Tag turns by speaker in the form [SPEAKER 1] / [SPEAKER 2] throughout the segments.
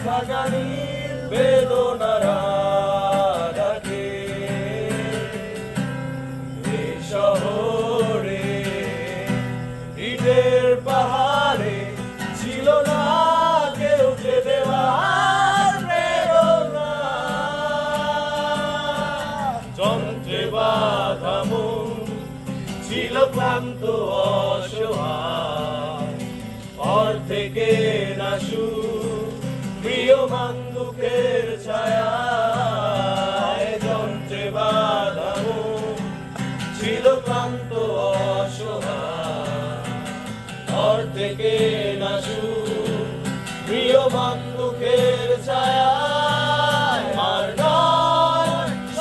[SPEAKER 1] ভাগানির বেদনারা ডাকে এই শহরে ইটের পাহাড়ে ছিল না কেউ যে দেওয়ার প্রেরণা যন্ত্রে বাঁধা মন ছিল ক্লান্ত অসহায় অর্ধেকে নাশু প্রিয়মান দুঃখের ছায়া যন্ত্রে বাঁধা মন ছিল ক্লান্ত অসহায় অর্ধেকে নাশু প্রিয়মান দুঃখের ছায়া আর নয়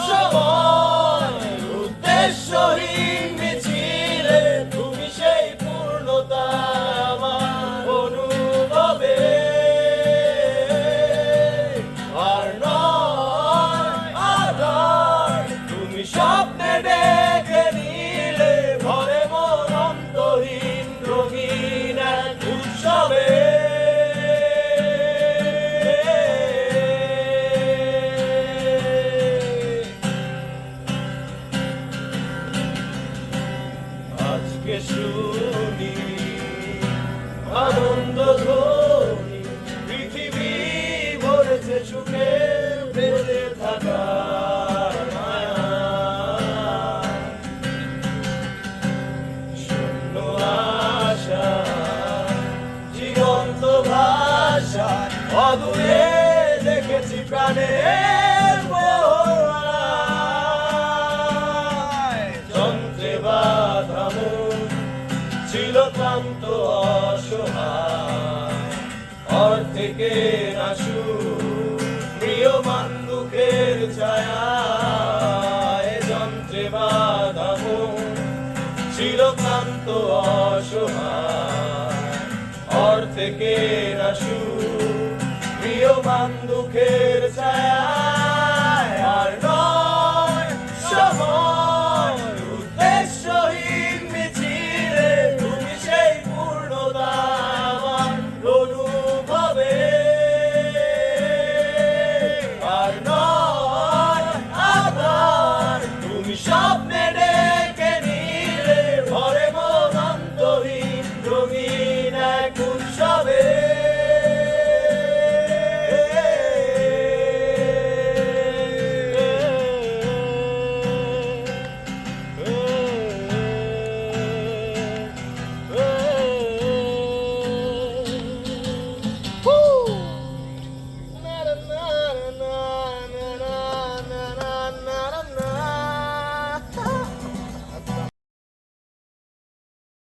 [SPEAKER 1] সময় উদ্দেশ্যহীন মিছিলে তুমি সেই পূর্ণতা আমার অনুভবে আর নয় আধার তুমি স্বপ্নে ডেকে নিলে ভরে মন অন্তহীন রঙিন এক উৎসবে আজকে শুনি আনন্দ ধ্বনি পৃথিবী ভরেছে সুখে বেঁচে থাকার মায়া শূন্য আশা জীবন্ত ভাষা অদূরে দেখেছি প্রাণের যন্ত্রে বাঁধা মন ছিল ক্লান্ত অসহায় অর্ধেকে নাশু প্রিয়মান দুঃখের ছায়া যন্ত্রে বাঁধা মন ছিল ক্লান্ত অসহায় অর্ধেকে নাশু প্রিয়মান দুঃখের ছায়া